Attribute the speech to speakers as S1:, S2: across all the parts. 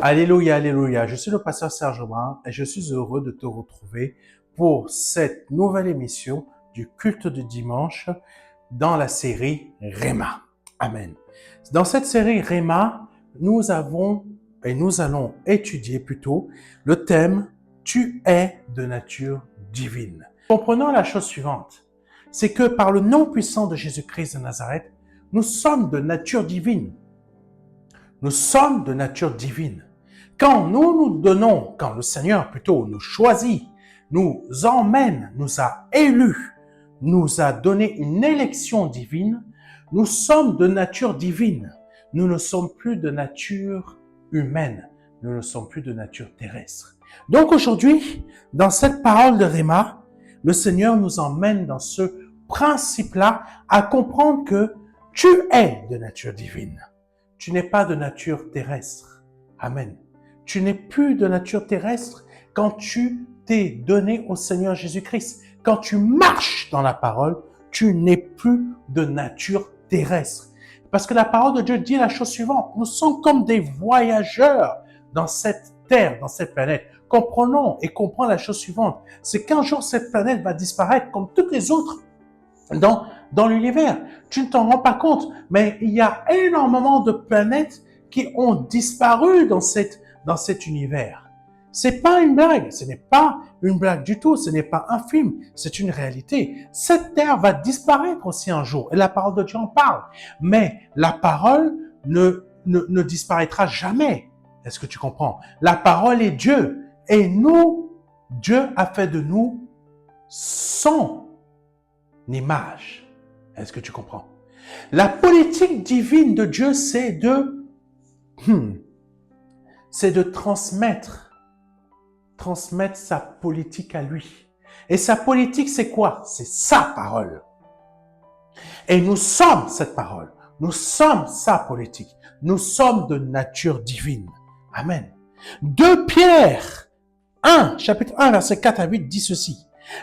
S1: Alléluia, alléluia. Je suis le pasteur Serge Brun et je suis heureux de te retrouver pour cette nouvelle émission du culte du dimanche dans la série Rhéma. Amen. Dans cette série Rhéma, nous allons étudier plutôt le thème « Tu es de nature divine ». Comprenons la chose suivante, c'est que par le nom puissant de Jésus-Christ de Nazareth, nous sommes de nature divine. Nous sommes de nature divine. Quand quand le Seigneur plutôt nous choisit, nous emmène, nous a élus, nous a donné une élection divine, nous sommes de nature divine. Nous ne sommes plus de nature humaine. Nous ne sommes plus de nature terrestre. Donc aujourd'hui, dans cette parole de Rhéma, le Seigneur nous emmène dans ce principe-là à comprendre que tu es de nature divine. Tu n'es pas de nature terrestre. Amen. Tu n'es plus de nature terrestre quand tu t'es donné au Seigneur Jésus-Christ. Quand tu marches dans la parole, tu n'es plus de nature terrestre. Parce que la parole de Dieu dit la chose suivante. Nous sommes comme des voyageurs dans cette terre, dans cette planète. Comprenons et comprends la chose suivante. C'est qu'un jour, cette planète va disparaître comme toutes les autres dans l'univers. Tu ne t'en rends pas compte, mais il y a énormément de planètes qui ont disparu dans cet univers. C'est pas une blague, ce n'est pas une blague du tout, ce n'est pas un film, c'est une réalité. Cette terre va disparaître aussi un jour, et la parole de Dieu en parle. Mais la parole ne disparaîtra jamais. Est-ce que tu comprends? La parole est Dieu, et nous, Dieu a fait de nous son image. Est-ce que tu comprends? La politique divine de Dieu, c'est de transmettre sa politique à lui. Et sa politique, c'est quoi? C'est sa parole. Et nous sommes cette parole. Nous sommes sa politique. Nous sommes de nature divine. Amen. 2 Pierre 1, chapitre 1, verset 4 à 8 dit ceci.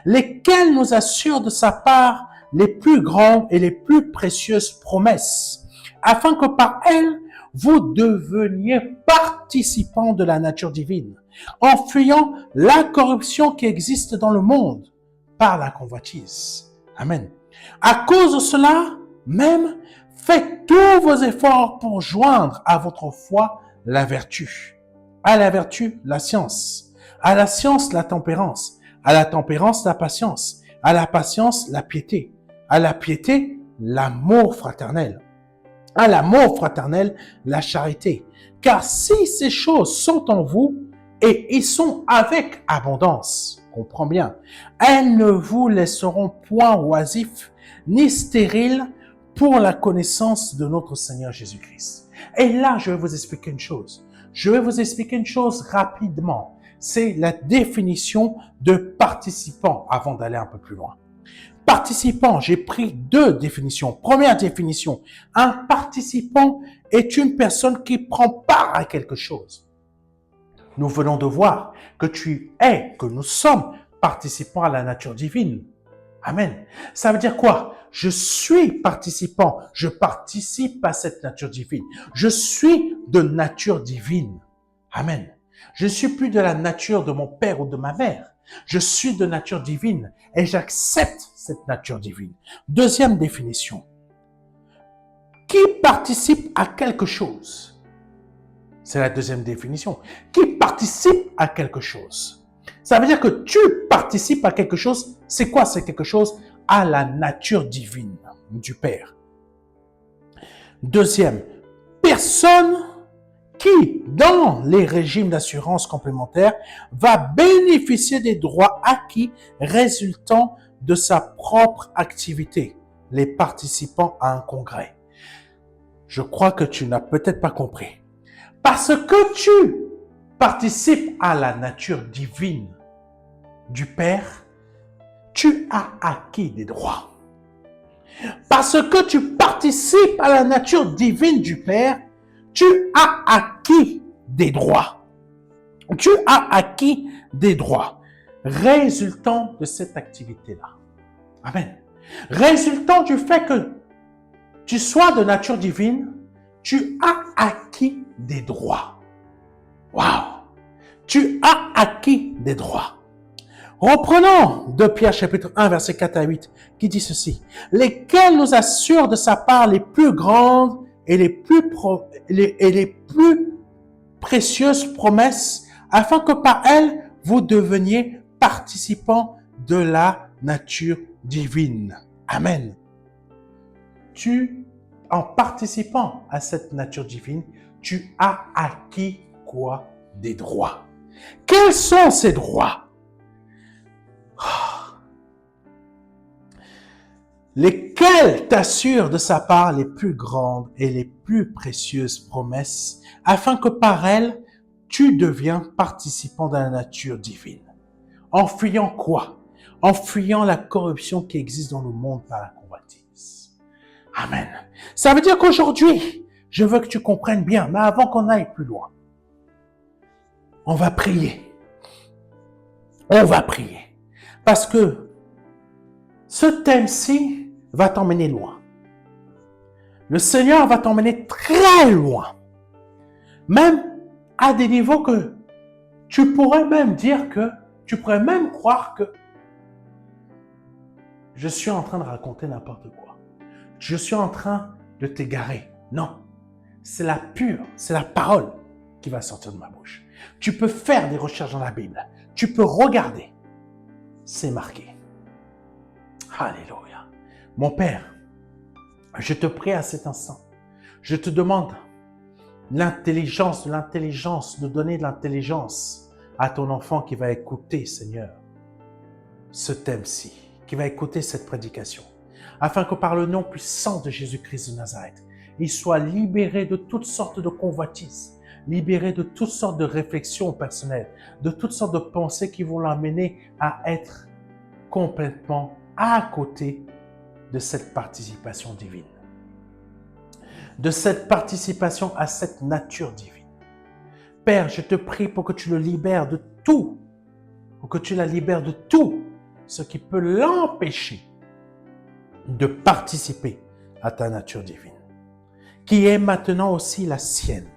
S1: Lesquels nous assurent de sa part les plus grandes et les plus précieuses promesses, afin que par elles, vous deveniez participants de la nature divine, en fuyant la corruption qui existe dans le monde par la convoitise. Amen. À cause de cela, même, faites tous vos efforts pour joindre à votre foi la vertu. À la vertu, la science. À la science, la tempérance. À la tempérance, la patience. À la patience, la piété. À la piété, l'amour fraternel. À l'amour fraternel, la charité. Car si ces choses sont en vous, et ils sont avec abondance, comprends bien, elles ne vous laisseront point oisifs, ni stériles pour la connaissance de notre Seigneur Jésus-Christ. Et là, je vais vous expliquer une chose. Je vais vous expliquer une chose rapidement. C'est la définition de participant avant d'aller un peu plus loin. Participant, j'ai pris 2 définitions. Première définition, un participant est une personne qui prend part à quelque chose. Nous venons de voir que nous sommes participants à la nature divine. Amen. Ça veut dire quoi? Je suis participant, je participe à cette nature divine. Je suis de nature divine. Amen. Je ne suis plus de la nature de mon père ou de ma mère. Je suis de nature divine et j'accepte cette nature divine. Deuxième définition. Qui participe à quelque chose? C'est la deuxième définition. Qui participe à quelque chose? Ça veut dire que tu participes à quelque chose. C'est quoi? C'est quelque chose à la nature divine du Père. Deuxième, personne qui, dans les régimes d'assurance complémentaire, va bénéficier des droits acquis résultant de sa propre activité, les participants à un congrès. Je crois que tu n'as peut-être pas compris. Parce que tu participes à la nature divine du Père, tu as acquis des droits. Parce que tu participes à la nature divine du Père, tu as acquis des droits. Tu as acquis des droits résultant de cette activité-là. Amen. Résultant du fait que tu sois de nature divine, tu as acquis des droits. Waouh! Tu as acquis des droits. Reprenons 2 Pierre chapitre 1 verset 4 à 8 qui dit ceci. Lesquels nous assurent de sa part les plus grandes et les plus précieuses promesses afin que par elles vous deveniez participants de la nature divine. Amen. En participant à cette nature divine, tu as acquis quoi? Des droits. Quels sont ces droits? Lesquels t'assurent de sa part les plus grandes et les plus précieuses promesses, afin que par elles, tu deviens participant de la nature divine. En fuyant quoi? En fuyant la corruption qui existe dans le monde par la convoitise. Amen. Ça veut dire qu'aujourd'hui, je veux que tu comprennes bien, mais avant qu'on aille plus loin, on va prier. On va prier. Parce que ce thème-ci va t'emmener loin. Le Seigneur va t'emmener très loin. Même à des niveaux que tu pourrais même dire que, tu pourrais même croire que je suis en train de raconter n'importe quoi. Je suis en train de t'égarer. Non. C'est la parole qui va sortir de ma bouche. Tu peux faire des recherches dans la Bible. Tu peux regarder. C'est marqué. Alléluia. Mon Père, je te prie à cet instant. Je te demande l'intelligence, de donner de l'intelligence à ton enfant qui va écouter, Seigneur, ce thème-ci, qui va écouter cette prédication, afin que par le nom puissant de Jésus-Christ de Nazareth, il soit libéré de toutes sortes de convoitises, libéré de toutes sortes de réflexions personnelles, de toutes sortes de pensées qui vont l'amener à être complètement à côté de cette participation divine, de cette participation à cette nature divine. Père, je te prie pour que tu le libères de tout, pour que tu la libères de tout ce qui peut l'empêcher de participer à ta nature divine, qui est maintenant aussi la sienne.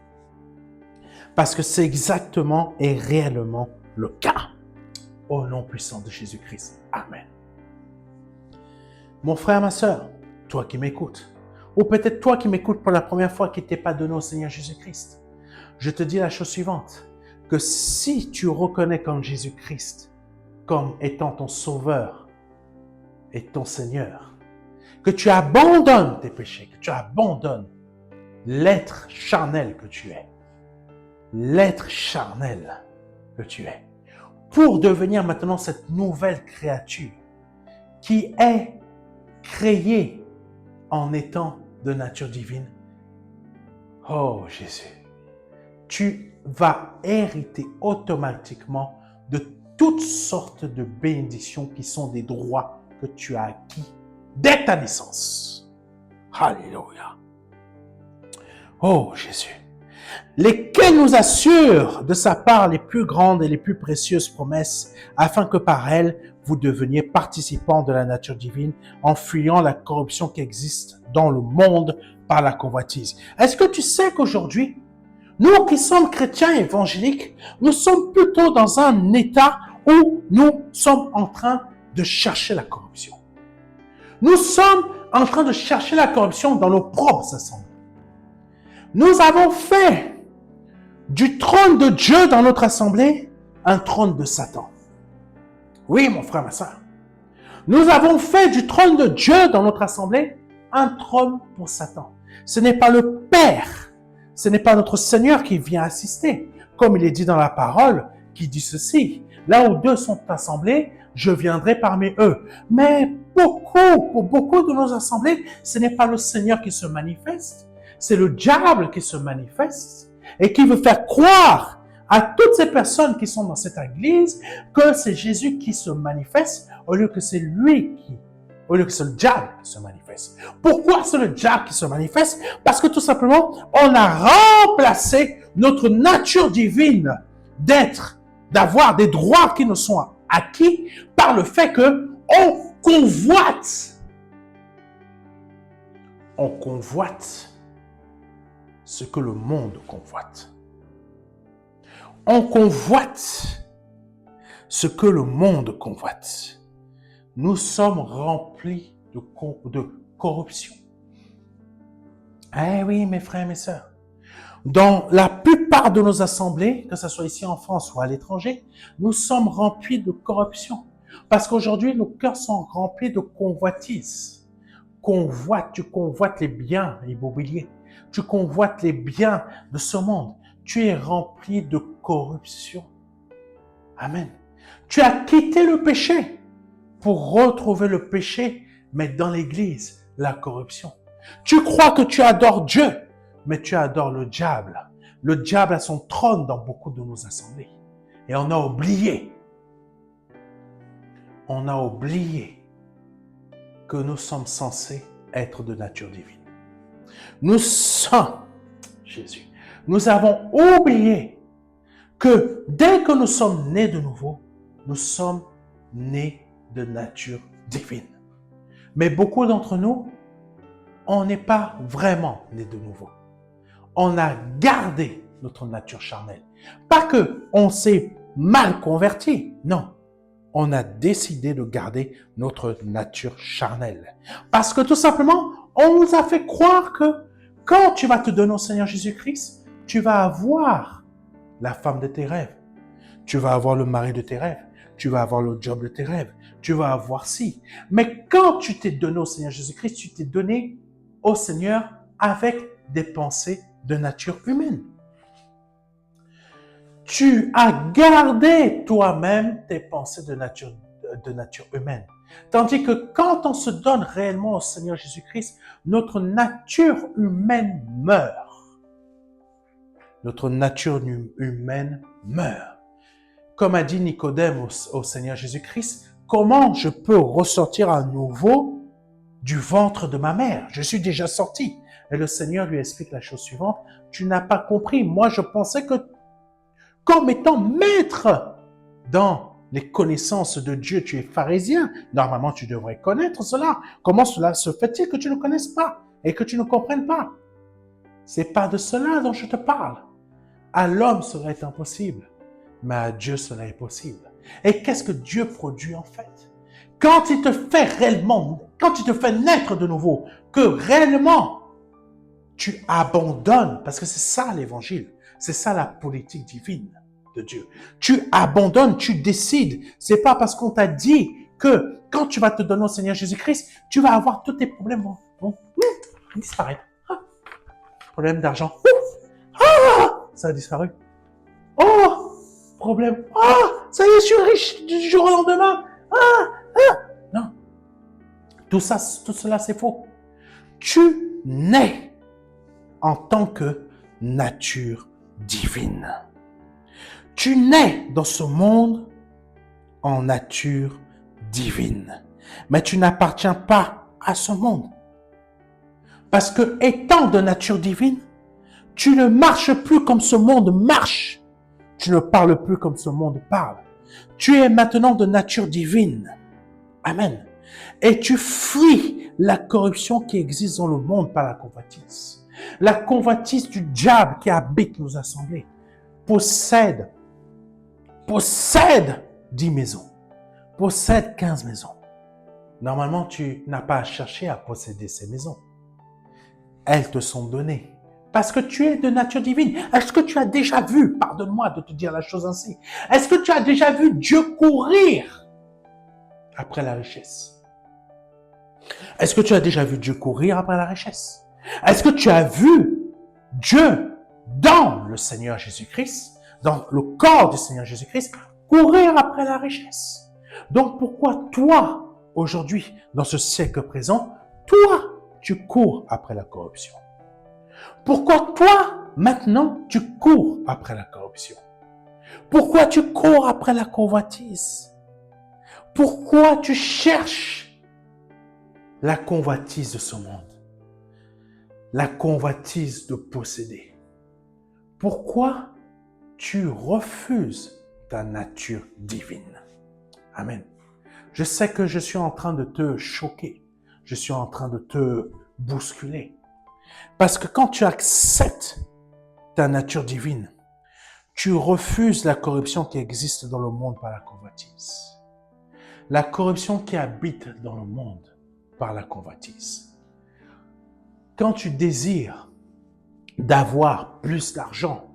S1: Parce que c'est exactement et réellement le cas. Au nom puissant de Jésus-Christ. Amen. Mon frère, ma sœur, toi qui m'écoutes, ou peut-être toi qui m'écoutes pour la première fois qui n'était pas donné au Seigneur Jésus-Christ, je te dis la chose suivante, que si tu reconnais comme Jésus-Christ comme étant ton sauveur et ton Seigneur, que tu abandonnes tes péchés, que tu abandonnes l'être charnel que tu es, pour devenir maintenant cette nouvelle créature qui est créée en étant de nature divine. Oh Jésus, tu vas hériter automatiquement de toutes sortes de bénédictions qui sont des droits que tu as acquis dès ta naissance. Alléluia. Oh Jésus, lesquels nous assurent de sa part les plus grandes et les plus précieuses promesses, afin que par elles, vous deveniez participants de la nature divine en fuyant la corruption qui existe dans le monde par la convoitise. Est-ce que tu sais qu'aujourd'hui, nous qui sommes chrétiens évangéliques, nous sommes plutôt dans un état où nous sommes en train de chercher la corruption. Nous sommes en train de chercher la corruption dans nos propres assemblées. Nous avons fait du trône de Dieu dans notre assemblée un trône de Satan. Oui, mon frère, ma soeur. Nous avons fait du trône de Dieu dans notre assemblée un trône pour Satan. Ce n'est pas le Père, ce n'est pas notre Seigneur qui vient assister. Comme il est dit dans la parole, qui dit ceci, là où deux sont assemblés, je viendrai parmi eux. Mais pour beaucoup de nos assemblées, ce n'est pas le Seigneur qui se manifeste, c'est le diable qui se manifeste et qui veut faire croire à toutes ces personnes qui sont dans cette église que c'est Jésus qui se manifeste au lieu que c'est le diable qui se manifeste. Pourquoi c'est le diable qui se manifeste? Parce que tout simplement, on a remplacé notre nature divine d'avoir des droits qui nous sont acquis par le fait que on convoite ce que le monde convoite. On convoite ce que le monde convoite. Nous sommes remplis de corruption. Eh oui, mes frères et mes sœurs. Dans la plupart de nos assemblées, que ce soit ici en France ou à l'étranger, nous sommes remplis de corruption. Parce qu'aujourd'hui, nos cœurs sont remplis de convoitise. Tu convoites les biens immobiliers. Tu convoites les biens de ce monde. Tu es rempli de corruption. Amen. Tu as quitté le péché pour retrouver le péché, mais dans l'église, la corruption. Tu crois que tu adores Dieu, mais tu adores le diable. Le diable a son trône dans beaucoup de nos assemblées. Et on a oublié que nous sommes censés être de nature divine. Nous avons oublié que dès que nous sommes nés de nouveau, nous sommes nés de nature divine. Mais beaucoup d'entre nous, on n'est pas vraiment nés de nouveau. On a gardé notre nature charnelle. Pas que on s'est mal converti, non. On a décidé de garder notre nature charnelle. Parce que tout simplement, on nous a fait croire que quand tu vas te donner au Seigneur Jésus-Christ, tu vas avoir la femme de tes rêves. Tu vas avoir le mari de tes rêves. Tu vas avoir le job de tes rêves. Tu vas avoir ci. Mais quand tu t'es donné au Seigneur Jésus-Christ, tu t'es donné au Seigneur avec des pensées de nature humaine. Tu as gardé toi-même tes pensées de nature humaine. Tandis que quand on se donne réellement au Seigneur Jésus-Christ, notre nature humaine meurt. Notre nature humaine meurt. Comme a dit Nicodème au Seigneur Jésus-Christ, comment je peux ressortir à nouveau du ventre de ma mère? Je suis déjà sorti. Et le Seigneur lui explique la chose suivante. Tu n'as pas compris. Moi, je pensais que comme étant maître dans les connaissances de Dieu, tu es pharisien. Normalement, tu devrais connaître cela. Comment cela se fait-il que tu ne connaisses pas et que tu ne comprennes pas? C'est pas de cela dont je te parle. À l'homme, cela est impossible, mais à Dieu, cela est possible. Et qu'est-ce que Dieu produit en fait? Quand il te fait réellement, quand il te fait naître de nouveau, que réellement, tu abandonnes, parce que c'est ça l'évangile, c'est ça la politique divine de Dieu. Tu abandonnes, tu décides. C'est pas parce qu'on t'a dit que quand tu vas te donner au Seigneur Jésus-Christ, tu vas avoir tous tes problèmes vont disparaître. Problème d'argent. Ça a disparu. Problème. Ça y est, je suis riche du jour au lendemain. Non. Tout cela, c'est faux. Tu nais en tant que nature divine. Tu nais dans ce monde en nature divine. Mais tu n'appartiens pas à ce monde. Parce que étant de nature divine, tu ne marches plus comme ce monde marche. Tu ne parles plus comme ce monde parle. Tu es maintenant de nature divine. Amen. Et tu fuis la corruption qui existe dans le monde par la convoitise. La convoitise du diable qui habite nos assemblées possède 10 maisons, possède 15 maisons. Normalement, tu n'as pas à chercher à posséder ces maisons. Elles te sont données. Parce que tu es de nature divine. Est-ce que tu as déjà vu, pardonne-moi de te dire la chose ainsi, est-ce que tu as déjà vu Dieu courir après la richesse? Est-ce que tu as déjà vu Dieu courir après la richesse? Est-ce que tu as vu Dieu dans le Seigneur Jésus-Christ, dans le corps du Seigneur Jésus-Christ, courir après la richesse? Donc pourquoi toi, aujourd'hui, dans ce siècle présent, toi, tu cours après la corruption? Pourquoi toi, maintenant, tu cours après la corruption? Pourquoi tu cours après la convoitise? Pourquoi tu cherches la convoitise de ce monde? La convoitise de posséder? Pourquoi tu refuses ta nature divine? Amen. Je sais que je suis en train de te choquer. Je suis en train de te bousculer. Parce que quand tu acceptes ta nature divine, Tu refuses la corruption qui existe dans le monde par la convoitise. La corruption qui habite dans le monde par la convoitise. Quand tu désires d'avoir plus d'argent,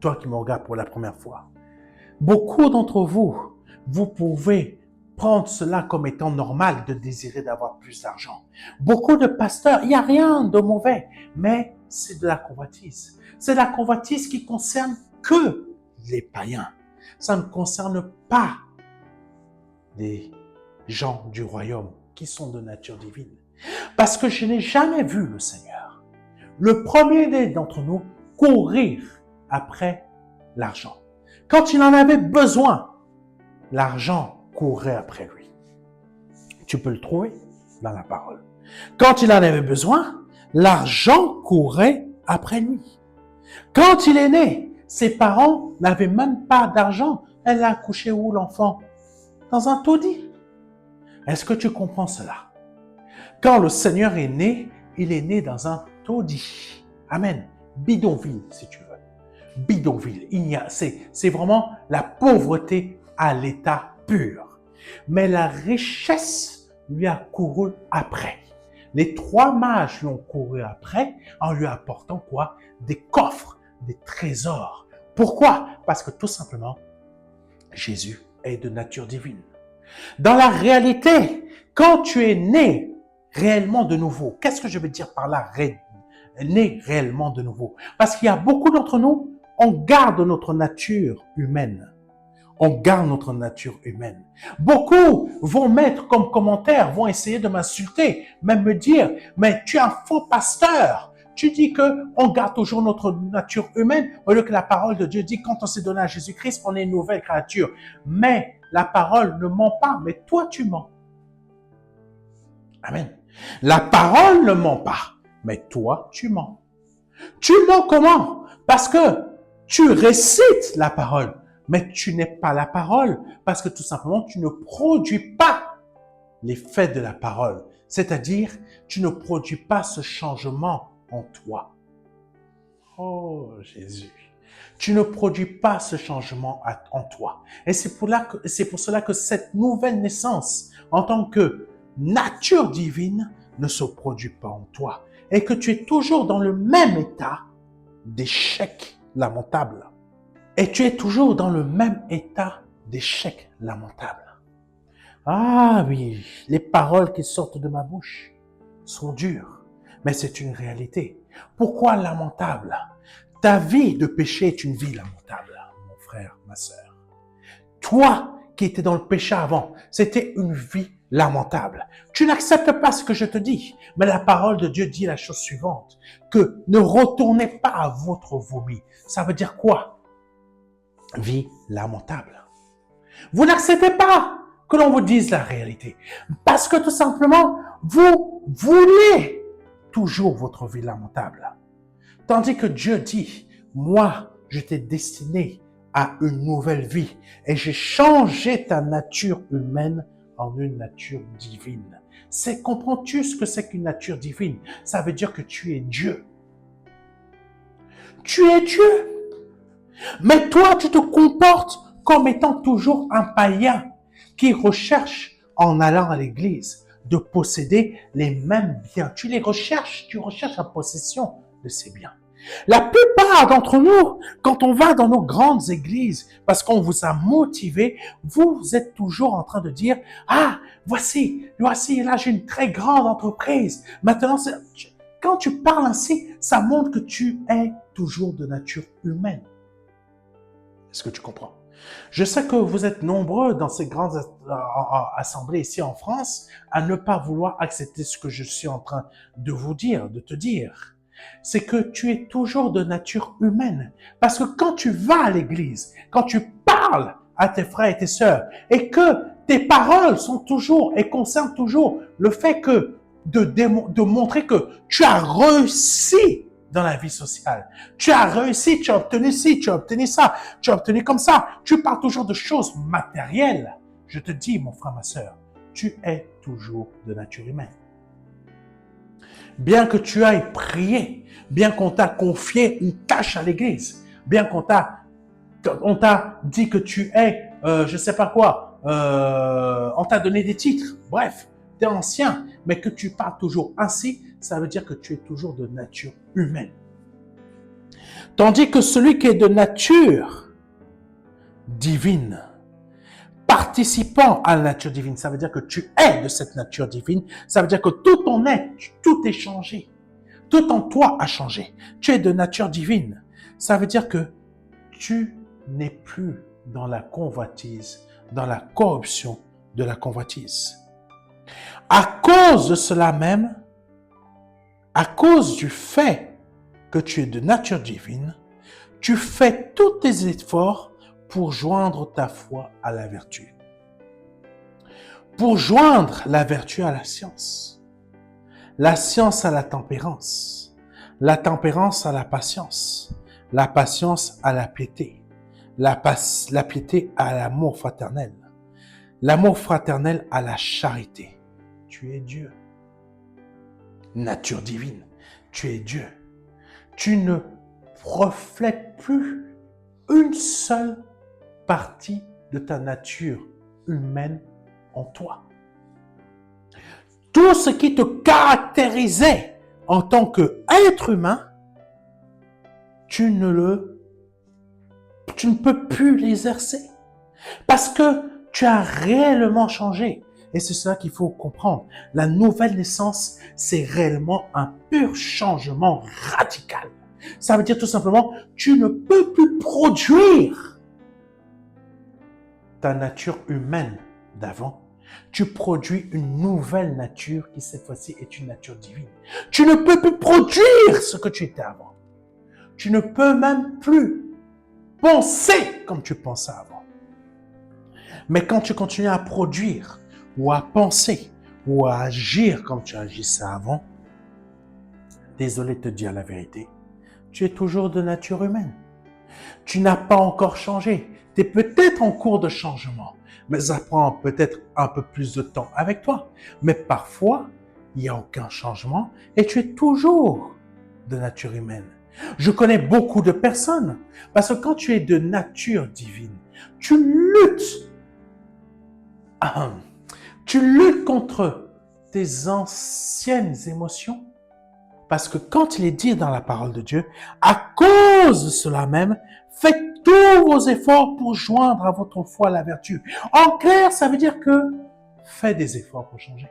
S1: toi qui me regardes pour la première fois, beaucoup d'entre vous, vous pouvez prendre cela comme étant normal de désirer d'avoir plus d'argent. Beaucoup de pasteurs, il n'y a rien de mauvais, mais c'est de la convoitise. C'est la convoitise qui concerne que les païens. Ça ne concerne pas les gens du royaume qui sont de nature divine. Parce que je n'ai jamais vu le Seigneur, le premier d'entre nous, courir après l'argent. Quand il en avait besoin, l'argent courait après lui. Tu peux le trouver dans la parole. Quand il en avait besoin, l'argent courait après lui. Quand il est né, ses parents n'avaient même pas d'argent. Elle a accouché où l'enfant? Dans un taudis. Est-ce que tu comprends cela? Quand le Seigneur est né, il est né dans un taudis. Amen. Bidonville, si tu veux. Bidonville. C'est vraiment la pauvreté à l'état pur. Mais la richesse lui a couru après. Les 3 mages lui ont couru après en lui apportant quoi? Des coffres, des trésors. Pourquoi? Parce que tout simplement, Jésus est de nature divine. Dans la réalité, quand tu es né réellement de nouveau, qu'est-ce que je veux dire par là, né réellement de nouveau? Parce qu'il y a beaucoup d'entre nous, on garde notre nature humaine. On garde notre nature humaine. Beaucoup vont mettre comme commentaire, vont essayer de m'insulter, même me dire, mais tu es un faux pasteur. Tu dis que on garde toujours notre nature humaine, au lieu que la parole de Dieu dit, quand on s'est donné à Jésus-Christ, on est une nouvelle créature. Mais la parole ne ment pas, mais toi tu mens. Amen. La parole ne ment pas, mais toi tu mens. Tu mens comment? Parce que tu récites la parole, mais tu n'es pas la parole, parce que tout simplement, tu ne produis pas l'effet de la parole. C'est-à-dire, tu ne produis pas ce changement en toi. Oh Jésus, tu ne produis pas ce changement en toi. Et c'est pour cela que cette nouvelle naissance, en tant que nature divine, ne se produit pas en toi. Et que tu es toujours dans le même état d'échec lamentable. Et tu es toujours dans le même état d'échec lamentable. Ah oui, les paroles qui sortent de ma bouche sont dures, mais c'est une réalité. Pourquoi lamentable? Ta vie de péché est une vie lamentable, mon frère, ma sœur. Toi qui étais dans le péché avant, c'était une vie lamentable. Tu n'acceptes pas ce que je te dis, mais la parole de Dieu dit la chose suivante, que ne retournez pas à votre vomi. Ça veut dire quoi? Vie lamentable. Vous n'acceptez pas que l'on vous dise la réalité. Parce que tout simplement, vous voulez toujours votre vie lamentable. Tandis que Dieu dit, moi, je t'ai destiné à une nouvelle vie et j'ai changé ta nature humaine en une nature divine. Comprends-tu ce que c'est qu'une nature divine? Ça veut dire que tu es Dieu. Tu es Dieu. Mais toi, tu te comportes comme étant toujours un païen qui recherche, en allant à l'église, de posséder les mêmes biens. Tu recherches la possession de ces biens. La plupart d'entre nous, quand on va dans nos grandes églises, parce qu'on vous a motivé, vous êtes toujours en train de dire, ah, voici, là j'ai une très grande entreprise. Maintenant, quand tu parles ainsi, ça montre que tu es toujours de nature humaine. Est-ce que tu comprends? Je sais que vous êtes nombreux dans ces grandes assemblées ici en France à ne pas vouloir accepter ce que je suis en train de vous dire, de te dire. C'est que tu es toujours de nature humaine. Parce que quand tu vas à l'église, quand tu parles à tes frères et tes sœurs, et que tes paroles sont toujours et concernent toujours le fait que de montrer que tu as réussi dans la vie sociale. Tu as réussi, tu as obtenu ci, tu as obtenu ça, tu as obtenu comme ça. Tu parles toujours de choses matérielles. Je te dis, mon frère, ma sœur, tu es toujours de nature humaine. Bien que tu ailles prier, bien qu'on t'a confié une tâche à l'église, bien qu'on t'a On t'a dit que tu es, je sais pas quoi, on t'a donné des titres, bref, tu es ancien, mais que tu parles toujours ainsi, ça veut dire que tu es toujours de nature humaine. Tandis que celui qui est de nature divine, participant à la nature divine, ça veut dire que tu es de cette nature divine, ça veut dire que tout ton être, tout est changé, tout en toi a changé. Tu es de nature divine, ça veut dire que tu n'es plus dans la convoitise, dans la corruption de la convoitise. À cause de cela même, à cause du fait que tu es de nature divine, tu fais tous tes efforts pour joindre ta foi à la vertu. Pour joindre la vertu à la science à la tempérance à la patience à la piété, la piété à l'amour fraternel à la charité. Tu es Dieu. Nature divine, tu es Dieu. Tu ne reflètes plus une seule partie de ta nature humaine en toi. Tout ce qui te caractérisait en tant qu'être humain, tu ne peux plus l'exercer. Parce que tu as réellement changé. Et c'est cela qu'il faut comprendre. La nouvelle naissance, c'est réellement un pur changement radical. Ça veut dire tout simplement, tu ne peux plus produire ta nature humaine d'avant. Tu produis une nouvelle nature qui cette fois-ci est une nature divine. Tu ne peux plus produire ce que tu étais avant. Tu ne peux même plus penser comme tu pensais avant. Mais quand tu continues à produire ou à penser ou à agir comme tu agissais avant, désolé de te dire la vérité, tu es toujours de nature humaine. Tu n'as pas encore changé. Tu es peut-être en cours de changement, mais ça prend peut-être un peu plus de temps avec toi. Mais parfois, il n'y a aucun changement et tu es toujours de nature humaine. Je connais beaucoup de personnes parce que quand tu es de nature divine, tu luttes. Tu luttes contre tes anciennes émotions. Parce que quand il est dit dans la parole de Dieu, à cause de cela même, faites tous vos efforts pour joindre à votre foi la vertu. En clair, ça veut dire que fais des efforts pour changer.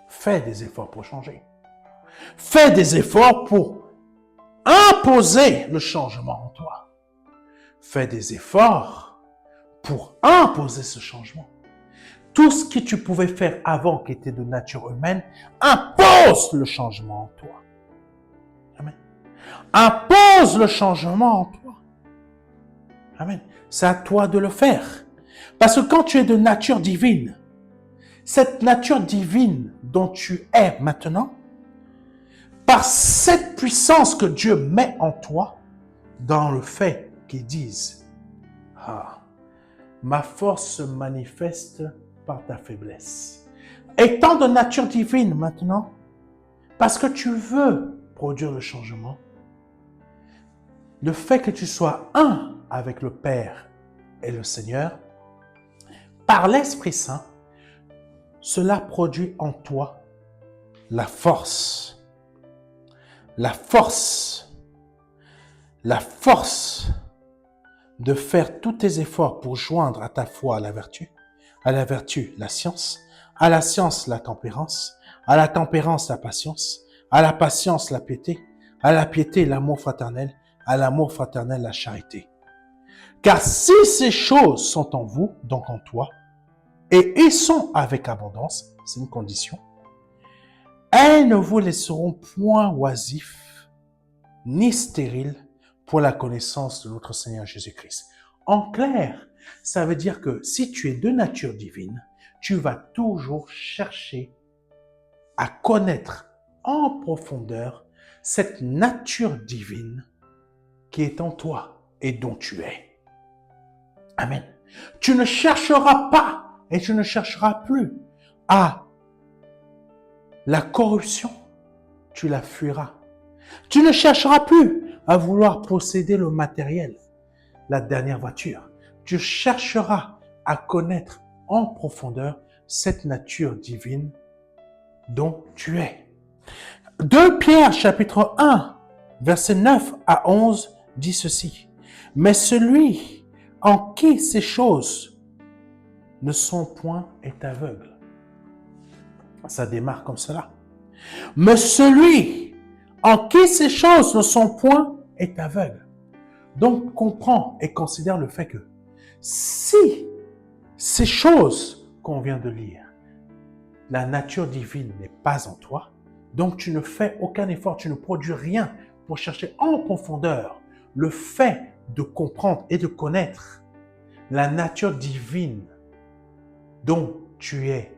S1: Fais des efforts pour changer. Fais des efforts pour imposer le changement en toi. Fais des efforts pour imposer ce changement. Tout ce que tu pouvais faire avant qui était de nature humaine, impose le changement en toi. Amen. Impose le changement en toi. Amen. C'est à toi de le faire. Parce que quand tu es de nature divine, cette nature divine dont tu es maintenant, par cette puissance que Dieu met en toi, dans le fait qu'ils disent, ma force se manifeste par ta faiblesse. Étant de nature divine maintenant, parce que tu veux produire le changement, le fait que tu sois un avec le Père et le Seigneur, par l'Esprit Saint, cela produit en toi la force. La force de faire tous tes efforts pour joindre à ta foi la vertu, la science, à la science, la tempérance, à la tempérance, la patience, à la patience, la piété, à la piété, l'amour fraternel, à l'amour fraternel, la charité. Car si ces choses sont en vous, donc en toi, et ils sont avec abondance, c'est une condition, elles ne vous laisseront point oisifs, ni stériles pour la connaissance de notre Seigneur Jésus-Christ. En clair, ça veut dire que si tu es de nature divine, tu vas toujours chercher à connaître en profondeur cette nature divine qui est en toi et dont tu es. Amen. Tu ne chercheras pas et tu ne chercheras plus à la corruption, tu la fuiras. Tu ne chercheras plus à vouloir posséder le matériel. la dernière voiture. Tu chercheras à connaître en profondeur cette nature divine dont tu es. 2 Pierre chapitre 1, versets 9 à 11 dit ceci. Mais celui en qui ces choses ne sont point est aveugle. Ça démarre comme cela. Mais celui en qui ces choses ne sont point est aveugle. Donc, comprends et considère le fait que si ces choses qu'on vient de lire, la nature divine n'est pas en toi, donc tu ne fais aucun effort, tu ne produis rien pour chercher en profondeur le fait de comprendre et de connaître la nature divine dont tu es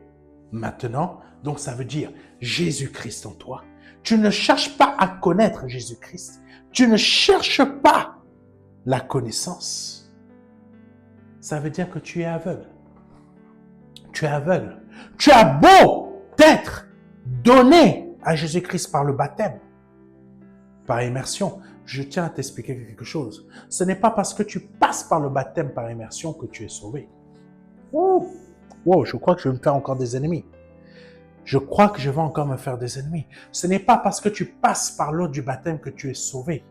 S1: maintenant. Donc ça veut dire Jésus-Christ en toi. Tu ne cherches pas à connaître Jésus-Christ. Tu ne cherches pas la connaissance. Ça veut dire que tu es aveugle. Tu es aveugle. Tu as beau t'être donné à Jésus-Christ par le baptême, par immersion. Je tiens à t'expliquer quelque chose. Ce n'est pas parce que tu passes par le baptême par immersion que tu es sauvé. Wow, je crois que je vais me faire encore des ennemis. Je crois que je vais encore me faire des ennemis. Ce n'est pas parce que tu passes par l'eau du baptême que tu es sauvé.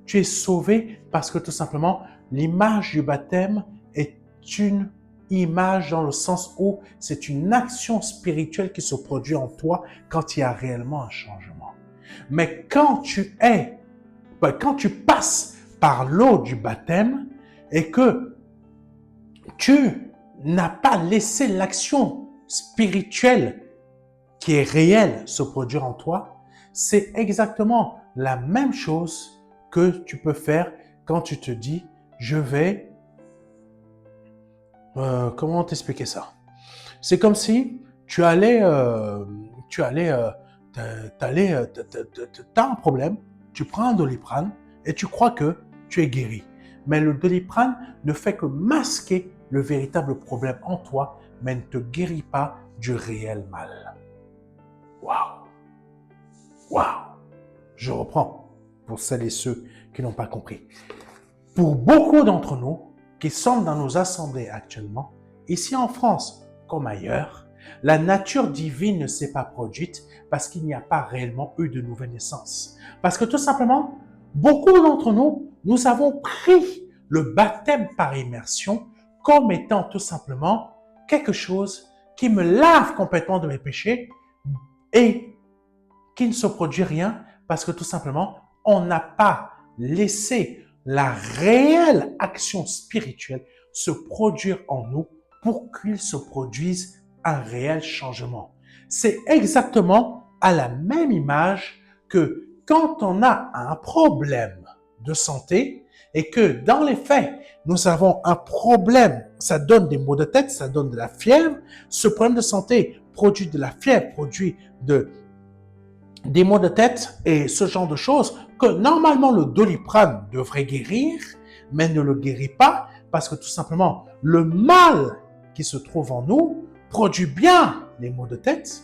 S1: Tu es sauvé parce que tout simplement, l'image du baptême est une image dans le sens où c'est une action spirituelle qui se produit en toi quand il y a réellement un changement. Mais quand tu passes par l'eau du baptême et que tu n'as pas laissé l'action spirituelle qui est réelle se produire en toi, c'est exactement la même chose que tu peux faire quand tu te dis, je vais... comment t'expliquer ça? C'est comme si tu allais... t'as un problème, tu prends un Doliprane et tu crois que tu es guéri. Mais le Doliprane ne fait que masquer le véritable problème en toi, mais ne te guérit pas du réel mal. Waouh! Waouh! Je reprends pour celles et ceux qui n'ont pas compris. Pour beaucoup d'entre nous qui sont dans nos assemblées actuellement, ici en France comme ailleurs, la nature divine ne s'est pas produite parce qu'il n'y a pas réellement eu de nouvelle naissance. Parce que tout simplement, beaucoup d'entre nous, nous avons pris le baptême par immersion comme étant tout simplement quelque chose qui me lave complètement de mes péchés et qui ne se produit rien parce que tout simplement, on n'a pas laissé la réelle action spirituelle se produire en nous pour qu'il se produise un réel changement. C'est exactement à la même image que quand on a un problème de santé et que dans les faits, nous avons un problème, ça donne des maux de tête, ça donne de la fièvre, ce problème de santé produit de la fièvre, produit des maux de tête et ce genre de choses que normalement le Doliprane devrait guérir, mais ne le guérit pas parce que tout simplement le mal qui se trouve en nous produit bien les maux de tête,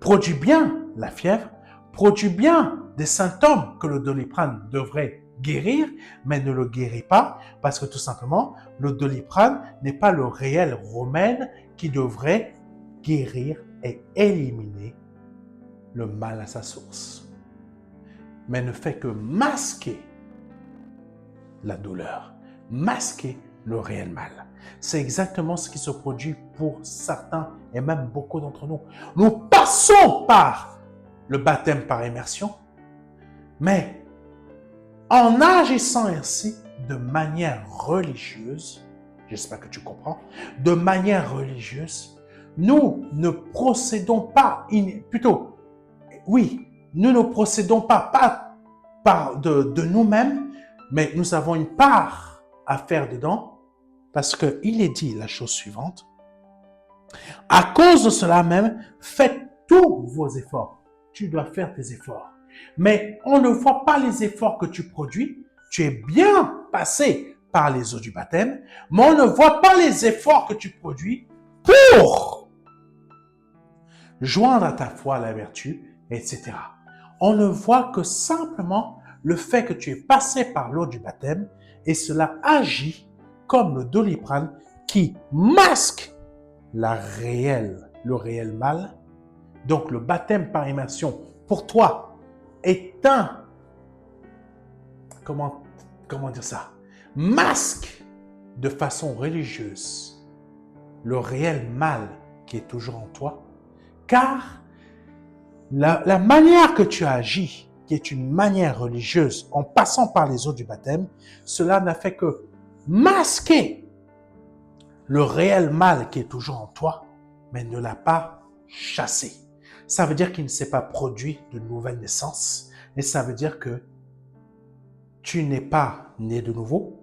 S1: produit bien la fièvre, produit bien des symptômes que le Doliprane devrait guérir, mais ne le guérit pas parce que tout simplement le Doliprane n'est pas le réel remède qui devrait guérir et éliminer le mal à sa source, mais ne fait que masquer la douleur, masquer le réel mal. C'est exactement ce qui se produit pour certains et même beaucoup d'entre nous. Nous passons par le baptême par immersion, mais en agissant ainsi de manière religieuse, j'espère que tu comprends, de manière religieuse, nous ne procédons pas, nous ne procédons pas de nous-mêmes, mais nous avons une part à faire dedans, parce qu'il est dit la chose suivante. À cause de cela même, faites tous vos efforts. Tu dois faire tes efforts. Mais on ne voit pas les efforts que tu produis. Tu es bien passé par les eaux du baptême, mais on ne voit pas les efforts que tu produis pour joindre à ta foi la vertu, etc. On ne voit que simplement le fait que tu es passé par l'eau du baptême et cela agit comme le Doliprane qui masque le réel mal. Donc le baptême par immersion pour toi est comment dire ça, masque de façon religieuse le réel mal qui est toujours en toi, car la manière que tu as agi, qui est une manière religieuse, en passant par les eaux du baptême, cela n'a fait que masquer le réel mal qui est toujours en toi, mais ne l'a pas chassé. Ça veut dire qu'il ne s'est pas produit de nouvelle naissance, et ça veut dire que tu n'es pas né de nouveau,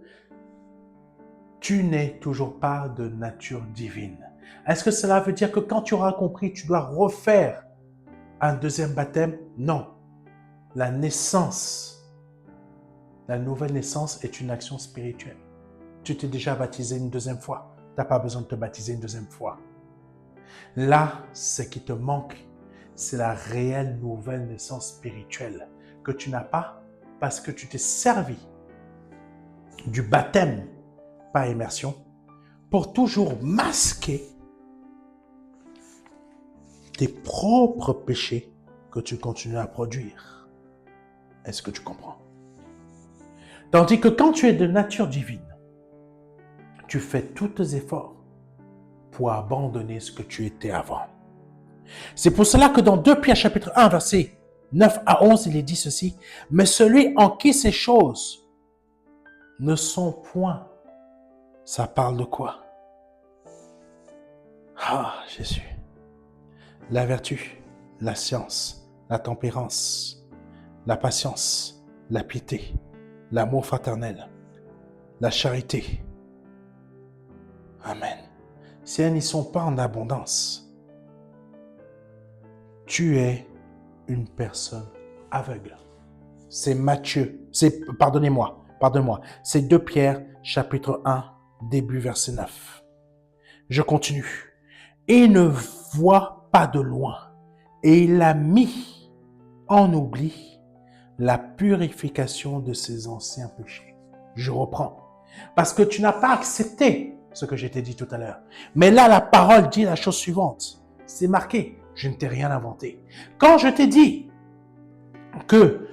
S1: tu n'es toujours pas de nature divine. Est-ce que cela veut dire que quand tu auras compris, tu dois refaire un deuxième baptême? Non. La nouvelle naissance est une action spirituelle. Tu t'es déjà baptisé une deuxième fois. Tu n'as pas besoin de te baptiser une deuxième fois. Là, ce qui te manque, c'est la réelle nouvelle naissance spirituelle que tu n'as pas parce que tu t'es servi du baptême par immersion pour toujours masquer tes propres péchés que tu continues à produire. Est-ce que tu comprends? Tandis que quand tu es de nature divine, tu fais tous tes efforts pour abandonner ce que tu étais avant. C'est pour cela que dans 2 Pierre chapitre 1, versets 9 à 11, il est dit ceci, « Mais celui en qui ces choses ne sont point. » Ça parle de quoi? Ah, Jésus. La vertu, la science, la tempérance, la patience, la piété, l'amour fraternel, la charité. Amen. Si elles n'y sont pas en abondance, tu es une personne aveugle. C'est pardonnez-moi, c'est 2 Pierre, chapitre 1, début verset 9. Je continue. Il ne voit pas de loin, et il a mis en oubli la purification de ses anciens péchés. Je reprends. Parce que tu n'as pas accepté ce que je t'ai dit tout à l'heure. Mais là, la parole dit la chose suivante. C'est marqué. Je ne t'ai rien inventé. Quand je t'ai dit que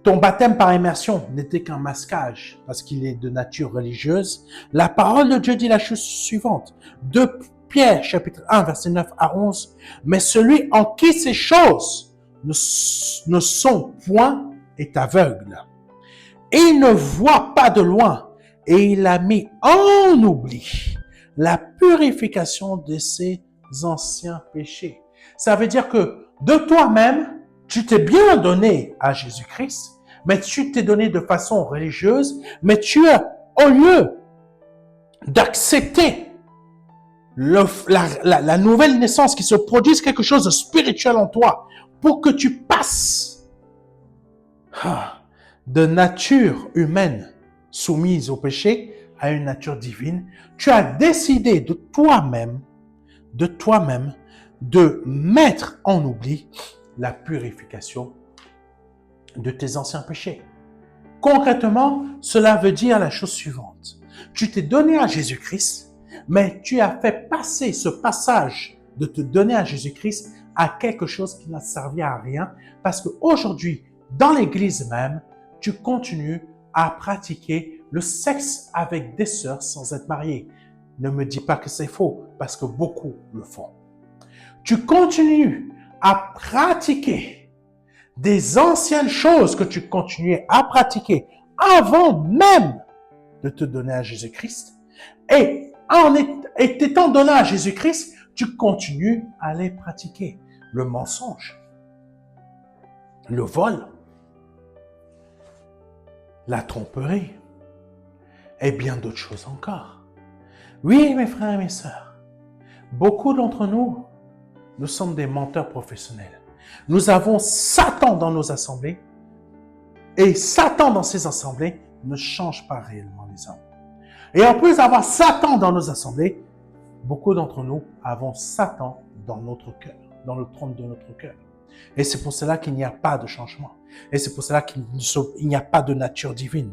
S1: ton baptême par immersion n'était qu'un masquage parce qu'il est de nature religieuse, la parole de Dieu dit la chose suivante. 2 Pierre, chapitre 1, verset 9 à 11. Mais celui en qui ces choses ne sont point est aveugle. Il ne voit pas de loin et il a mis en oubli la purification de ses anciens péchés. Ça veut dire que de toi-même, tu t'es bien donné à Jésus-Christ, mais tu t'es donné de façon religieuse, mais tu as, au lieu d'accepter la nouvelle naissance, qui se produise quelque chose de spirituel en toi, pour que tu passes de nature humaine soumise au péché à une nature divine, tu as décidé de toi-même de mettre en oubli la purification de tes anciens péchés. Concrètement, cela veut dire la chose suivante. Tu t'es donné à Jésus-Christ, mais tu as fait passer ce passage de te donner à Jésus-Christ à quelque chose qui n'a servi à rien, parce qu'aujourd'hui, dans l'Église même, tu continues à pratiquer le sexe avec des sœurs sans être marié. Ne me dis pas que c'est faux, parce que beaucoup le font. Tu continues à pratiquer des anciennes choses que tu continuais à pratiquer avant même de te donner à Jésus-Christ. Et t'étant donné à Jésus-Christ, tu continues à les pratiquer. Le mensonge, le vol, la tromperie et bien d'autres choses encore. Oui, mes frères et mes sœurs, beaucoup d'entre nous, nous sommes des menteurs professionnels. Nous avons Satan dans nos assemblées et Satan dans ces assemblées ne change pas réellement les hommes. Et en plus d'avoir Satan dans nos assemblées, beaucoup d'entre nous avons Satan dans notre cœur, dans le trône de notre cœur. Et c'est pour cela qu'il n'y a pas de changement. Et c'est pour cela qu'il n'y a pas de nature divine.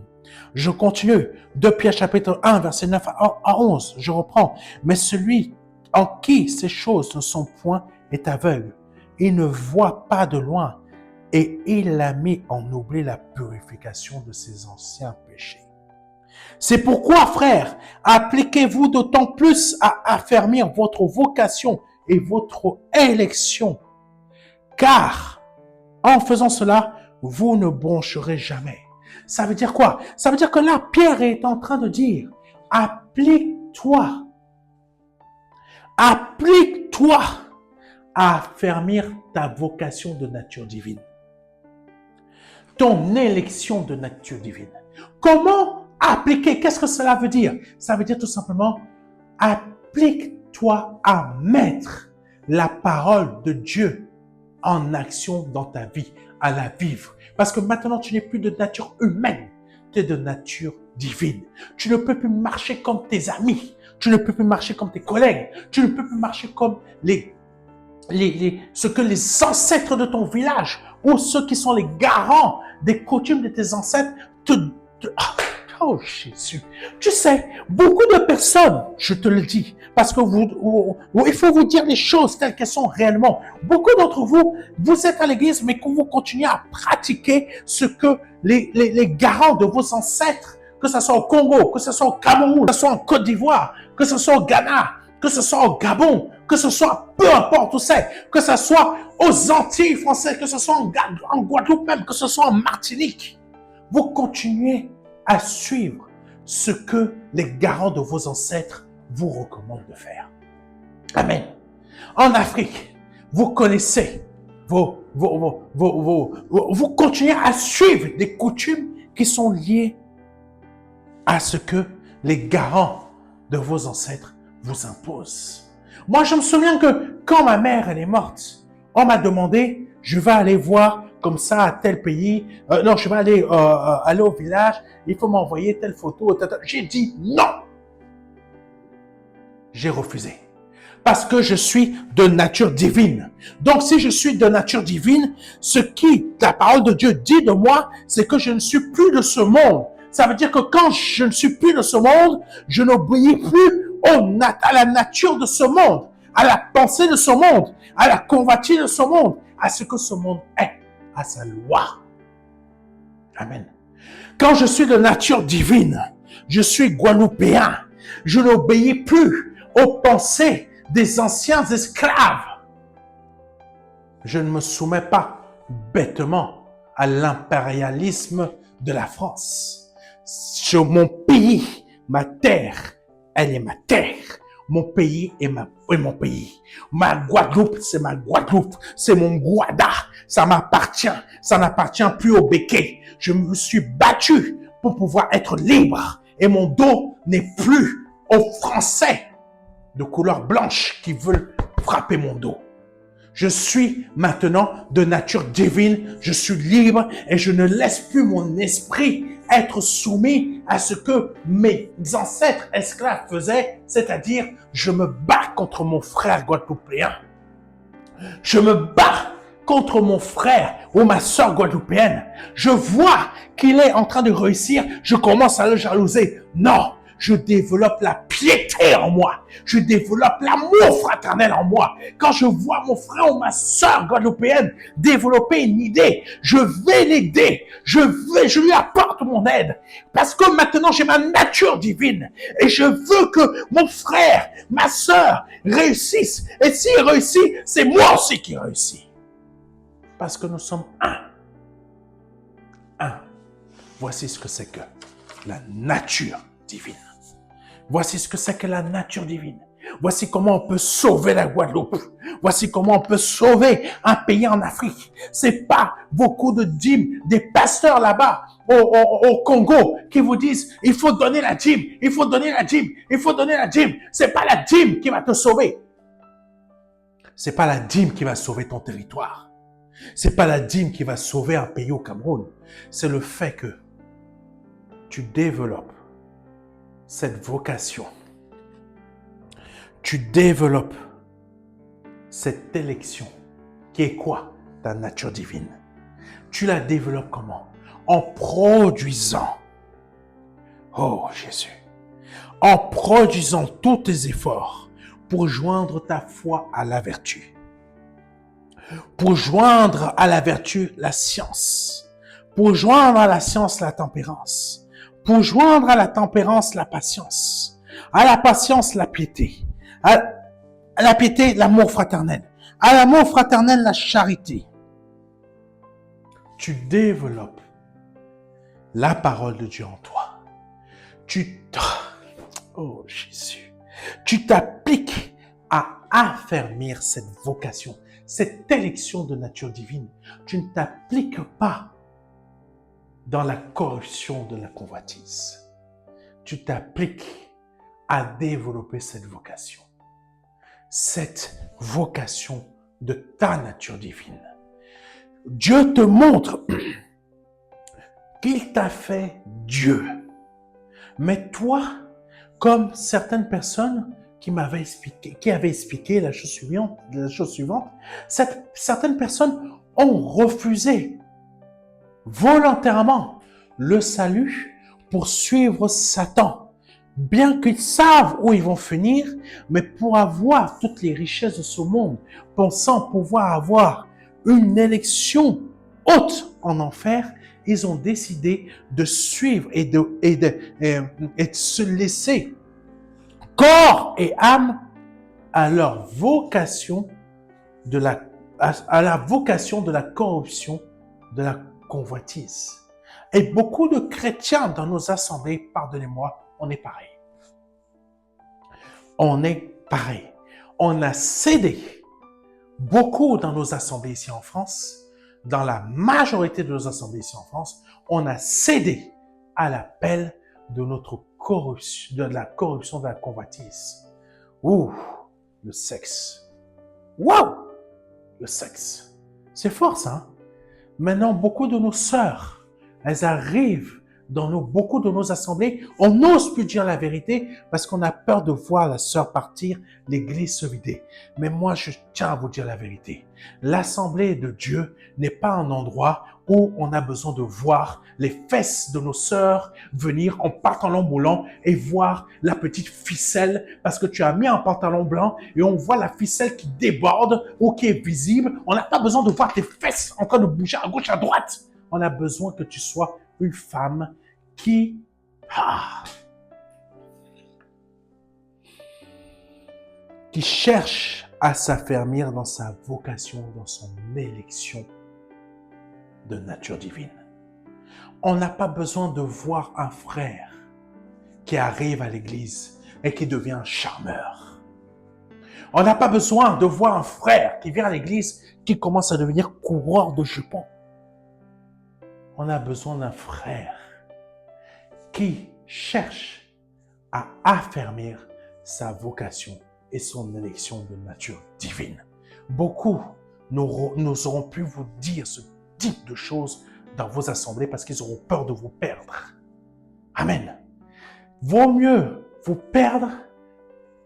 S1: Je continue. 2 Pierre chapitre 1, verset 9 à 11. Je reprends. Mais celui en qui ces choses ne sont point est aveugle. Il ne voit pas de loin et il a mis en oubli la purification de ses anciens péchés. C'est pourquoi, frères, appliquez-vous d'autant plus à affermir votre vocation et votre élection, car en faisant cela, vous ne broncherez jamais. Ça veut dire quoi? Ça veut dire que là, Pierre est en train de dire, applique-toi à affermir ta vocation de nature divine, ton élection de nature divine. Comment appliquer? Qu'est-ce que cela veut dire? Ça veut dire tout simplement, applique-toi à mettre la parole de Dieu en action dans ta vie, à la vivre. Parce que maintenant, tu n'es plus de nature humaine, tu es de nature divine. Tu ne peux plus marcher comme tes amis, tu ne peux plus marcher comme tes collègues, tu ne peux plus marcher comme ce que les ancêtres de ton village ou ceux qui sont les garants des coutumes de tes ancêtres oh Jésus, tu sais, beaucoup de personnes, je te le dis, parce que il faut vous dire les choses telles qu'elles sont réellement. Beaucoup d'entre vous, vous êtes à l'église, mais que vous continuez à pratiquer ce que les garants de vos ancêtres, que ce soit au Congo, que ce soit au Cameroun, que ce soit en Côte d'Ivoire, que ce soit au Ghana, que ce soit au Gabon, que ce soit peu importe où c'est, que ce soit aux Antilles françaises, que ce soit en Guadeloupe même, que ce soit en Martinique, vous continuez à suivre ce que les garants de vos ancêtres vous recommandent de faire. Amen. En Afrique, vous connaissez, vous continuez à suivre des coutumes qui sont liées à ce que les garants de vos ancêtres vous imposent. Moi, je me souviens que quand ma mère elle est morte, on m'a demandé, je vais aller voir comme ça à tel pays, non, je vais aller au village, il faut m'envoyer telle photo. J'ai dit non. J'ai refusé. Parce que je suis de nature divine. Donc, si je suis de nature divine, ce qui, la parole de Dieu dit de moi, c'est que je ne suis plus de ce monde. Ça veut dire que quand je ne suis plus de ce monde, je n'obéis plus à la nature de ce monde, à la pensée de ce monde, à la convoitise de ce monde, à ce que ce monde est, à sa loi. Amen. Quand je suis de nature divine, je suis guadeloupéen, je n'obéis plus aux pensées des anciens esclaves. Je ne me soumets pas bêtement à l'impérialisme de la France. Sur mon pays, ma terre, elle est ma terre. Mon pays est mon pays. Ma Guadeloupe, c'est ma Guadeloupe. C'est mon Guada. Ça m'appartient. Ça n'appartient plus au béquet. Je me suis battu pour pouvoir être libre. Et mon dos n'est plus aux Français de couleur blanche qui veulent frapper mon dos. Je suis maintenant de nature divine, je suis libre et je ne laisse plus mon esprit être soumis à ce que mes ancêtres esclaves faisaient, c'est-à-dire je me bats contre mon frère guadeloupéen. Je me bats contre mon frère ou ma soeur guadeloupéenne. Je vois qu'il est en train de réussir, je commence à le jalouser. Non! Je développe la piété en moi. Je développe l'amour fraternel en moi. Quand je vois mon frère ou ma soeur guadeloupéenne développer une idée, je vais l'aider. Je lui apporte mon aide. Parce que maintenant, j'ai ma nature divine. Et je veux que mon frère, ma soeur réussissent. Et s'il réussit, c'est moi aussi qui réussis. Parce que nous sommes un. Un. Voici ce que c'est que la nature divine. Voici ce que c'est que la nature divine. Voici comment on peut sauver la Guadeloupe. Voici comment on peut sauver un pays en Afrique. C'est pas beaucoup de dîmes des pasteurs là-bas au Congo qui vous disent il faut donner la dîme, il faut donner la dîme, il faut donner la dîme. C'est pas la dîme qui va te sauver. C'est pas la dîme qui va sauver ton territoire. C'est pas la dîme qui va sauver un pays au Cameroun. C'est le fait que tu développes cette vocation, tu développes cette élection qui est quoi? Ta nature divine. Tu la développes comment? En produisant Oh Jésus, en produisant tous tes efforts pour joindre ta foi à la vertu, pour joindre à la vertu la science, pour joindre à la science la tempérance, pour joindre à la tempérance la patience, à la patience la piété, à la piété l'amour fraternel, à l'amour fraternel la charité. Tu développes la parole de Dieu en toi. Oh Jésus, tu t'appliques à affermir cette vocation, cette élection de nature divine. Tu ne t'appliques pas dans la corruption de la convoitise. Tu t'appliques à développer cette vocation de ta nature divine. Dieu te montre qu'il t'a fait Dieu. Mais toi, comme certaines personnes qui avaient expliqué la chose suivante, certaines personnes ont refusé volontairement le salut pour suivre Satan, bien qu'ils savent où ils vont finir, mais pour avoir toutes les richesses de ce monde, pensant pouvoir avoir une élection haute en enfer, ils ont décidé de suivre et de se laisser corps et âme à leur vocation à la vocation de la corruption, de la convoitise. Et beaucoup de chrétiens dans nos assemblées, pardonnez-moi, on est pareil. On est pareil. On a cédé beaucoup dans nos assemblées ici en France, dans la majorité de nos assemblées ici en France, on a cédé à l'appel de notre corruption, de la corruption de la convoitise. Ouh, le sexe. Waouh, le sexe. C'est fort ça. Hein? Maintenant, beaucoup de nos sœurs, elles arrivent dans beaucoup de nos assemblées, on n'ose plus dire la vérité parce qu'on a peur de voir la sœur partir, l'église se vider. Mais moi, je tiens à vous dire la vérité. L'assemblée de Dieu n'est pas un endroit où on a besoin de voir les fesses de nos sœurs venir en pantalon moulant et voir la petite ficelle parce que tu as mis un pantalon blanc et on voit la ficelle qui déborde ou qui est visible. On n'a pas besoin de voir tes fesses en train de bouger à gauche, à droite. On a besoin que tu sois une femme qui cherche à s'affermir dans sa vocation, dans son élection de nature divine. On n'a pas besoin de voir un frère qui arrive à l'église et qui devient un charmeur. On n'a pas besoin de voir un frère qui vient à l'église qui commence à devenir coureur de jupons. On a besoin d'un frère qui cherche à affermir sa vocation et son élection de nature divine. Beaucoup n'oseront plus vous dire ce type de choses dans vos assemblées parce qu'ils auront peur de vous perdre. Amen. Vaut mieux vous perdre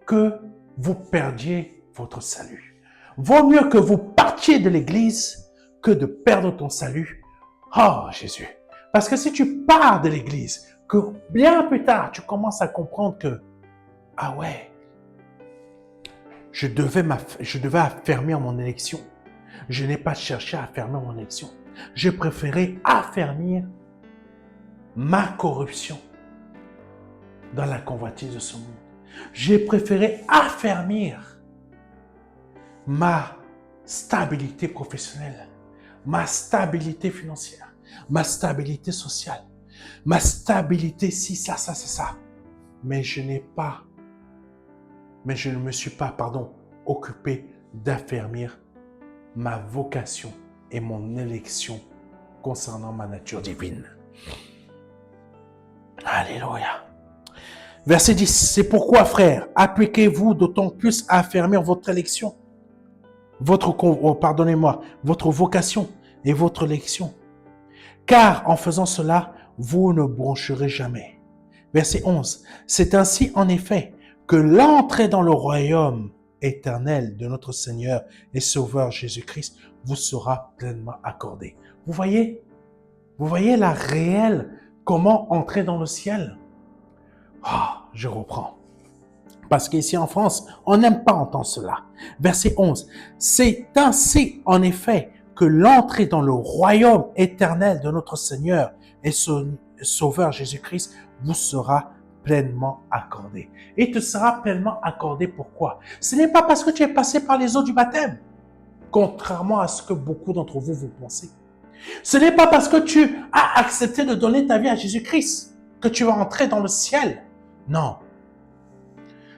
S1: que vous perdiez votre salut. Vaut mieux que vous partiez de l'église que de perdre ton salut. Oh Jésus. Parce que si tu pars de l'église, que bien plus tard, tu commences à comprendre que, ah ouais, je devais affermir mon élection. Je n'ai pas cherché à affermir mon élection. J'ai préféré affermir ma corruption dans la convoitise de ce monde. J'ai préféré affermir ma stabilité professionnelle, ma stabilité financière, ma stabilité sociale, ma stabilité ça. Mais je ne me suis pas, occupé d'affermir ma vocation et mon élection concernant ma nature divine. Alléluia. Verset 10. C'est pourquoi, frères, appliquez-vous d'autant plus à affermir votre élection, votre vocation et votre élection. Car en faisant cela, vous ne broncherez jamais. Verset 11. C'est ainsi, en effet, que l'entrée dans le royaume éternel de notre Seigneur et Sauveur Jésus-Christ vous sera pleinement accordée. Vous voyez la réelle comment entrer dans le ciel. Je reprends. Parce qu'ici en France, on n'aime pas entendre cela. Verset 11. C'est ainsi, en effet, que l'entrée dans le royaume éternel de notre Seigneur et son Sauveur Jésus-Christ vous sera pleinement accordée. Et te sera pleinement accordée pourquoi? Ce n'est pas parce que tu es passé par les eaux du baptême, contrairement à ce que beaucoup d'entre vous pensez. Ce n'est pas parce que tu as accepté de donner ta vie à Jésus-Christ que tu vas entrer dans le ciel. Non.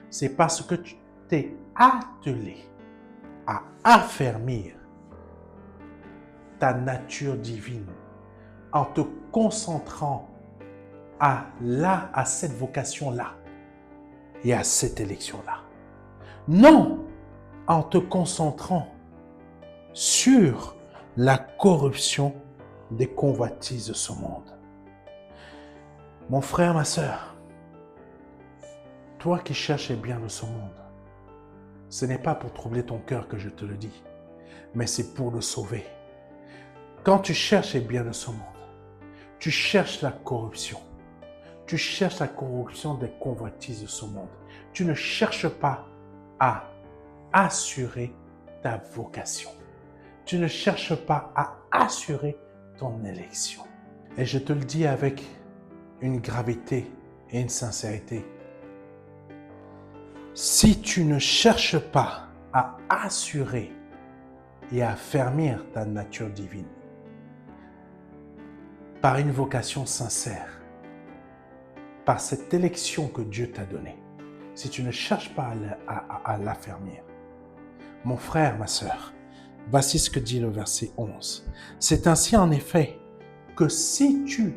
S1: C'est parce que tu t'es attelé à affermir ta nature divine en te concentrant à cette vocation-là et à cette élection-là. Non en te concentrant sur la corruption des convoitises de ce monde. Mon frère, ma sœur, toi qui cherches les biens de ce monde, ce n'est pas pour troubler ton cœur que je te le dis, mais c'est pour le sauver. Quand tu cherches les biens de ce monde, tu cherches la corruption. Tu cherches la corruption des convoitises de ce monde. Tu ne cherches pas à assurer ta vocation. Tu ne cherches pas à assurer ton élection. Et je te le dis avec une gravité et une sincérité. Si tu ne cherches pas à assurer et à affermir ta nature divine par une vocation sincère, par cette élection que Dieu t'a donnée, si tu ne cherches pas à l'affermir, mon frère, ma sœur, voici ce que dit le verset 11. C'est ainsi en effet que si tu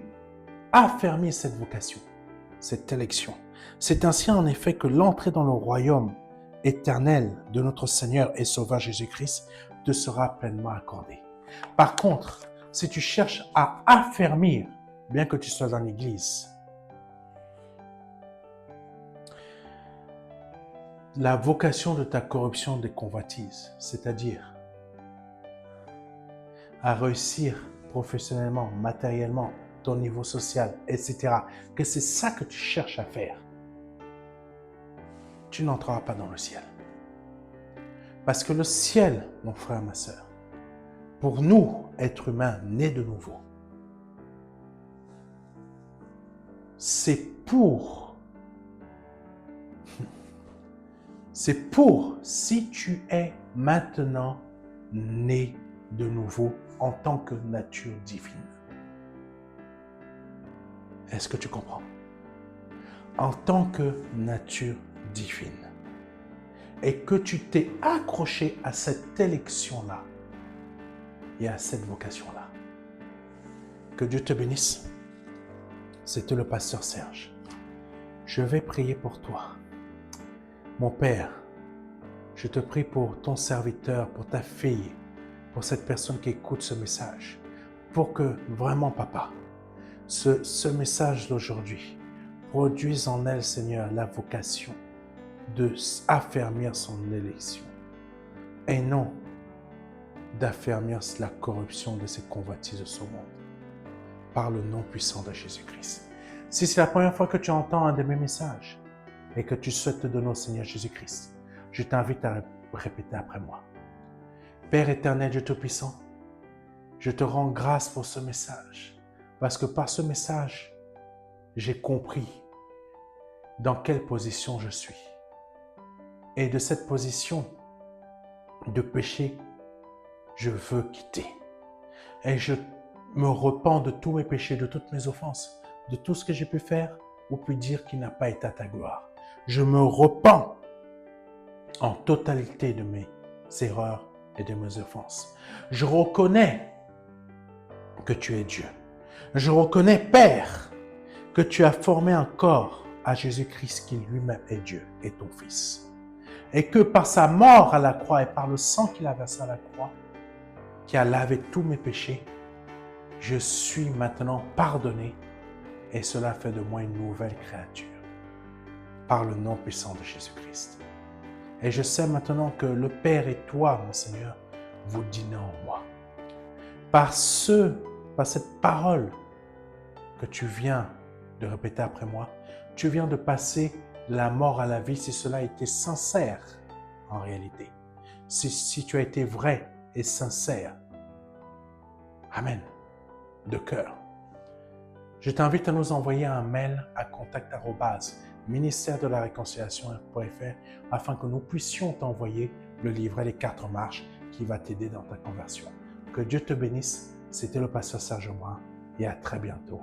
S1: affermis cette vocation, cette élection, c'est ainsi en effet que l'entrée dans le royaume éternel de notre Seigneur et Sauveur Jésus-Christ te sera pleinement accordée. Par contre, si tu cherches à affermir, bien que tu sois dans l'Église, la vocation de ta corruption des convoitises, c'est-à-dire à réussir professionnellement, matériellement, ton niveau social, etc., que c'est ça que tu cherches à faire, tu n'entreras pas dans le ciel. Parce que le ciel, mon frère, ma sœur, pour nous, êtres humains nés de nouveau, c'est pour si tu es maintenant né de nouveau en tant que nature divine. Est-ce que tu comprends? En tant que nature divine. Et que tu t'es accroché à cette élection-là et à cette vocation-là. Que Dieu te bénisse. C'était le pasteur Serge. Je vais prier pour toi. Mon Père, je te prie pour ton serviteur, pour ta fille, pour cette personne qui écoute ce message, pour que vraiment, Papa, ce message d'aujourd'hui produise en elle, Seigneur, la vocation de affermir son élection et non d'affermir la corruption de ces convoitises de ce monde par le nom puissant de Jésus-Christ. Si c'est la première fois que tu entends un de mes messages et que tu souhaites te donner au Seigneur Jésus-Christ, je t'invite à répéter après moi. Père éternel, Dieu Tout-Puissant, je te rends grâce pour ce message parce que par ce message, j'ai compris dans quelle position je suis. Et de cette position de péché, je veux quitter. Et je me repens de tous mes péchés, de toutes mes offenses, de tout ce que j'ai pu faire ou pu dire qui n'a pas été à ta gloire. Je me repens en totalité de mes erreurs et de mes offenses. Je reconnais que tu es Dieu. Je reconnais, Père, que tu as formé un corps à Jésus-Christ qui lui-même est Dieu et ton Fils. Et que par sa mort à la croix et par le sang qu'il a versé à la croix, qui a lavé tous mes péchés, je suis maintenant pardonné et cela fait de moi une nouvelle créature par le nom puissant de Jésus-Christ. Et je sais maintenant que le Père et toi, mon Seigneur, vous dînez en moi. Par cette parole que tu viens de répéter après moi. Tu viens de passer de la mort à la vie si cela a été sincère en réalité. Si tu as été vrai et sincère. Amen. De cœur. Je t'invite à nous envoyer un mail à contact@ministère-de-la-réconciliation.fr afin que nous puissions t'envoyer le livret Les 4 marches qui va t'aider dans ta conversion. Que Dieu te bénisse. C'était le pasteur Serge Brun et à très bientôt.